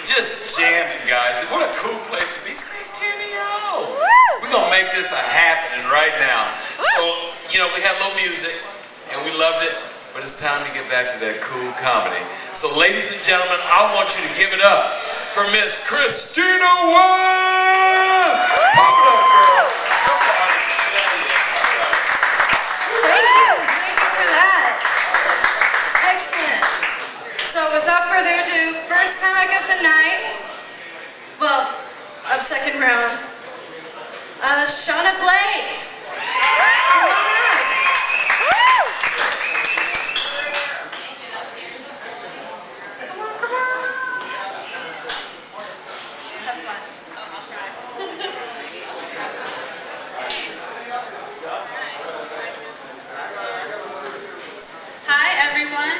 just jamming, guys. What a cool place to be. Centennial. We're going to make this a happening right now. So, you know, we had a little music, and we loved it, but it's time to get back to that cool comedy. So, ladies and gentlemen, I want you to give it up for Miss Christina West. Pop it up, girl. Thank you for that. Excellent. So without further ado, first comic of the night, well, of second round, Shawna Blake. Come on up. Come on. Have fun. I'll try. Hi everyone,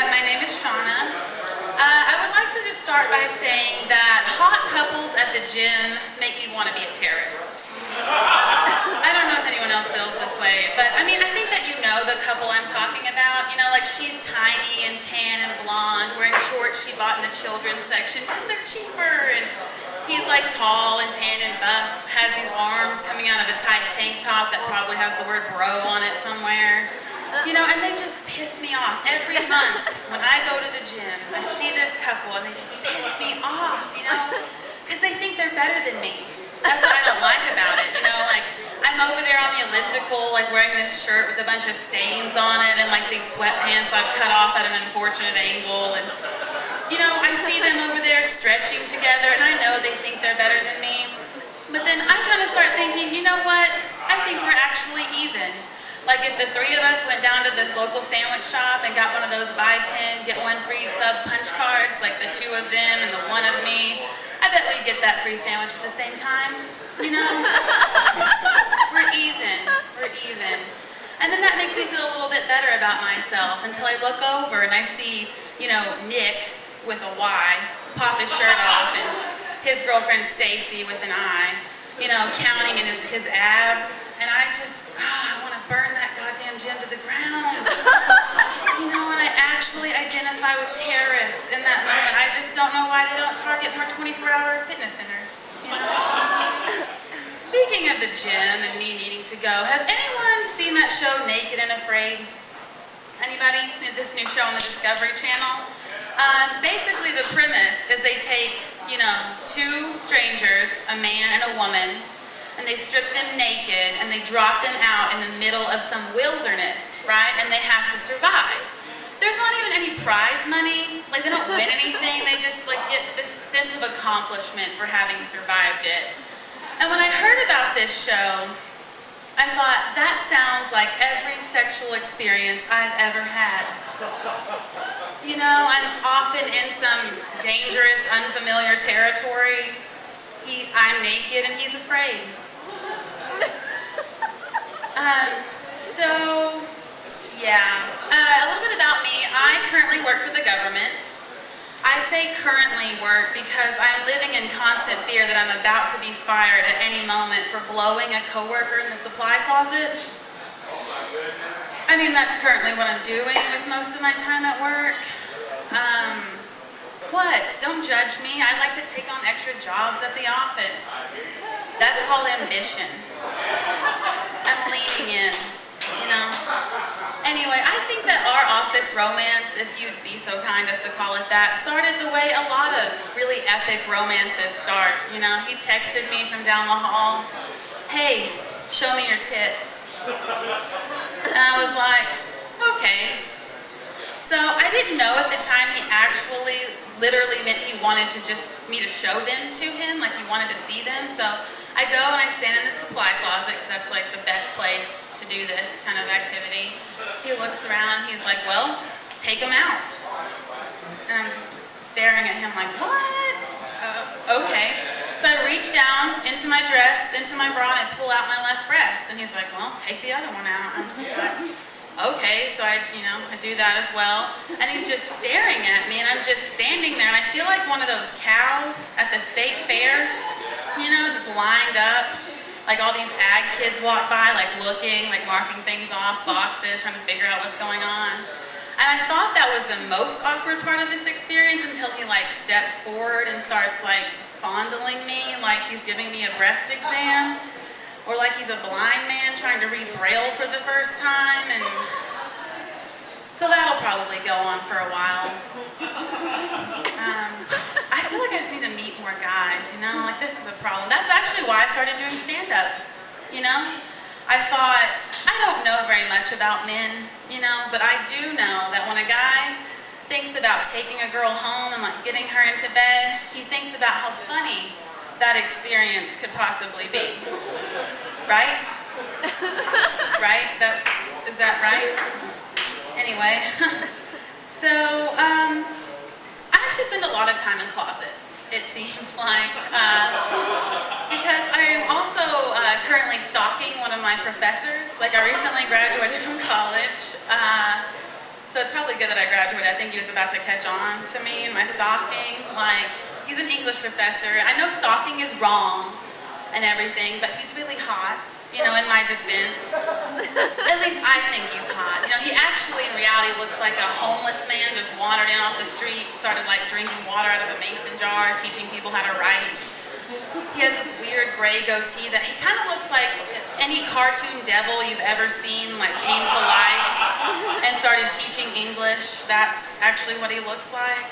my name is Shawna. I would like to just start by saying that hot couples at the gym make me want to be a terrorist. I don't know if anyone else feels this way, but I mean, I think that you know the couple I'm talking about. You know, like she's tiny and tan and blonde, wearing shorts she bought in the children's section because they're cheaper, and he's like tall and tan and buff, has these arms coming out of a tight tank top that probably has the word bro on it somewhere. You know, and they just piss me off every month when I go to the gym. I see this couple and they just piss me off, you know, because they think they're better than me. That's what I don't like about it, you know, like I'm over there on the elliptical, like wearing this shirt with a bunch of stains on it and like these sweatpants I've cut off at an unfortunate angle, and you know, I see them over there stretching together and I know they think they're better than me, but then I kind of start thinking, you know what, I think we're actually even. Like if the three of us went down to the local sandwich shop and got one of those buy 10, get one free sub punch cards, like the two of them and the one of me, I bet we'd get that free sandwich at the same time, you know? We're even. And then that makes me feel a little bit better about myself until I look over and I see, you know, Nick with a Y pop his shirt off and his girlfriend Stacy with an I, you know, counting in his abs, and I just, I want to burn that goddamn gym to the ground. You know, and I actually identify with terrorists in that moment. I just don't know why they don't target more 24-hour fitness centers, you know? Speaking of the gym and me needing to go, have anyone seen that show Naked and Afraid? Anybody? This new show on the Discovery Channel? Basically the premise is they take, you know, two strangers, a man and a woman, and they strip them naked and they drop them out in the middle of some wilderness, right? And they have to survive. There's not even any prize money, like they don't win anything, they just like get this sense of accomplishment for having survived it. And when I heard about this show, I thought, that sounds like every sexual experience I've ever had. You know, I'm often in some dangerous, unfamiliar territory. I'm naked and he's afraid. So, yeah. A little bit about me. I currently work for the government. I say currently work because I'm living in constant fear that I'm about to be fired at any moment for blowing a coworker in the supply closet. I mean, that's currently what I'm doing with most of my time at work. What? Don't judge me. I like to take on extra jobs at the office. That's called ambition. I'm leaning in, you know? Anyway, I think that our office romance, if you'd be so kind as to call it that, started the way a lot of really epic romances start, you know? He texted me from down the hall, "Hey, show me your tits." And I was like, okay. So I didn't know at the time he actually literally meant he wanted me to show them to him, like he wanted to see them. So I go and I stand in the supply closet because that's like the best place to do this kind of activity. He looks around, he's like, "Well, take them out." And I'm just staring at him like, what? Okay. So I reach down into my dress, into my bra, and I pull out my left breast. And he's like, "Well, take the other one out." I'm just like, okay, so I do that as well. And he's just staring at me, and I'm just standing there, and I feel like one of those cows at the state fair, you know, just lined up. Like all these ag kids walk by, like looking, like marking things off, boxes, trying to figure out what's going on. And I thought that was the most awkward part of this experience until he like steps forward and starts like fondling me like he's giving me a breast exam, or like he's a blind man trying to read Braille for the first time. And so that'll probably go on for a while. I feel like I just need to meet more guys, you know? Like, this is a problem. That's actually why I started doing stand-up, you know? I thought, I don't know very much about men, you know, but I do know that when a guy thinks about taking a girl home and like getting her into bed, he thinks about how funny that experience could possibly be. Right? Right? Is that right? Anyway, so I actually spend a lot of time in closets, it seems like, because I am also currently stalking one of my professors. Like, I recently graduated from college, so it's probably good that I graduated. I think he was about to catch on to me in my stalking. Like, he's an English professor. I know stalking is wrong and everything, but he's really hot. You know, in my defense, at least I think he's hot. You know, he actually, in reality, looks like a homeless man just wandered in off the street, started like drinking water out of a mason jar, teaching people how to write. He has this weird gray goatee that he kind of looks like any cartoon devil you've ever seen, like came to life and started teaching English. That's actually what he looks like.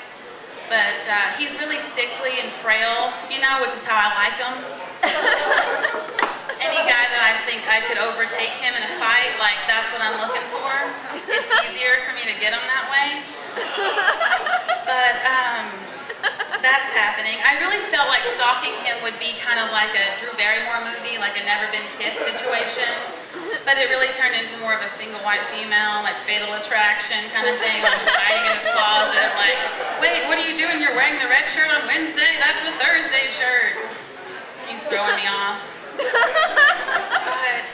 But he's really sickly and frail, you know, which is how I like him. Any guy that I think I could overtake him in a fight, like, that's what I'm looking for. It's easier for me to get him that way. But that's happening. I really felt like stalking him would be kind of like a Drew Barrymore movie, like a Never Been Kissed situation. But it really turned into more of a single white female, like Fatal Attraction kind of thing. I'm just hiding in his closet, like, wait, what are you doing? You're wearing the red shirt on Wednesday? That's the Thursday shirt. He's throwing me off. But,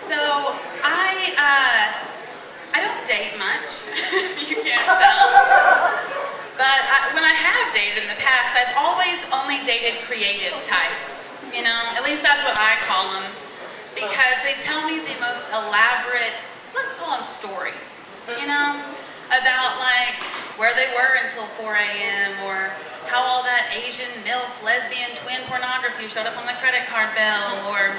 so I don't date much, if you can't tell. But when I have dated in the past, I've always only dated creative types, you know? At least that's what I call them, because they tell me the most elaborate, let's call them stories, you know? About like where they were until 4 a.m. or how all that Asian MILF lesbian twin pornography showed up on the credit card bill, or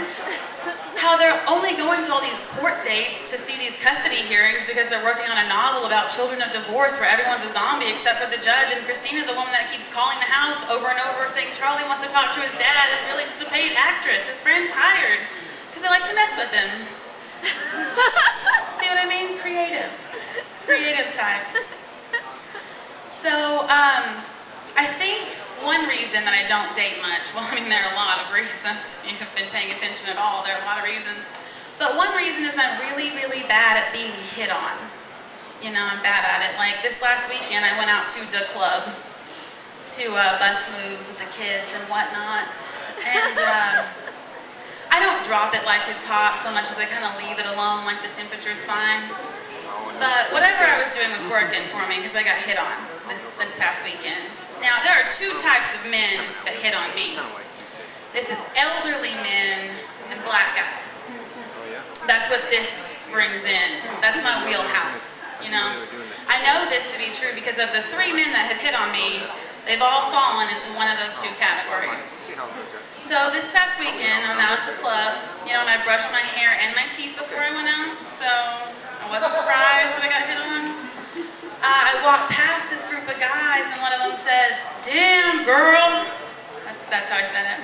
how they're only going to all these court dates to see these custody hearings because they're working on a novel about children of divorce where everyone's a zombie except for the judge, and Christina, the woman that keeps calling the house over and over saying Charlie wants to talk to his dad, is really just a paid actress his friends hired because they like to mess with him. See what I mean? Creative types. So, I think one reason that I don't date much, well, I mean, there are a lot of reasons. If you've been paying attention at all, there are a lot of reasons. But one reason is I'm really, really bad at being hit on. You know, I'm bad at it. Like, this last weekend, I went out to the club to bus moves with the kids and whatnot. And I don't drop it like it's hot so much as I kind of leave it alone, like the temperature's fine. But whatever I was doing was working for me because I got hit on this past weekend. Now, there are two types of men that hit on me. This is elderly men and black guys. That's what this brings in. That's my wheelhouse, you know? I know this to be true because of the 3 men that have hit on me, they've all fallen into one of those 2 categories. So this past weekend, I'm out at the club, you know, and I brushed my hair and my teeth before I went out, so I wasn't surprised that I got hit on. I walked past this group of guys and one of them says, "Damn, girl." That's how I said it.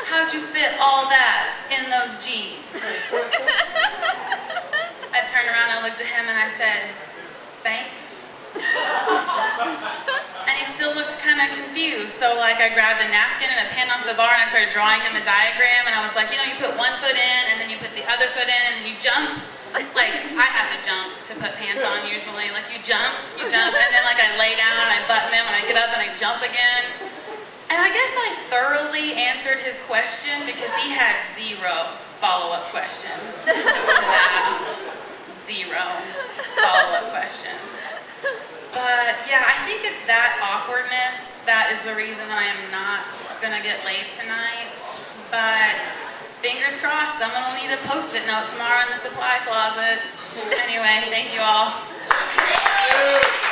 "How'd you fit all that in those jeans?" I turned around, I looked at him and I said, "Spanx." And he still looked kind of confused. So like I grabbed a napkin and a pen off the bar and I started drawing him a diagram, and I was like, you know, you put one foot in and then you put the other foot in and then you jump. Like, I have to jump to put pants on usually. Like, you jump, and then like I lay down and I button them and I get up and I jump again. And I guess I thoroughly answered his question because he had 0 follow-up questions to that. 0 follow-up questions. But yeah, I think it's that awkwardness that is the reason I am not gonna get laid tonight. But fingers crossed, someone will need a Post-it note tomorrow in the supply closet. Anyway, thank you all. Woo!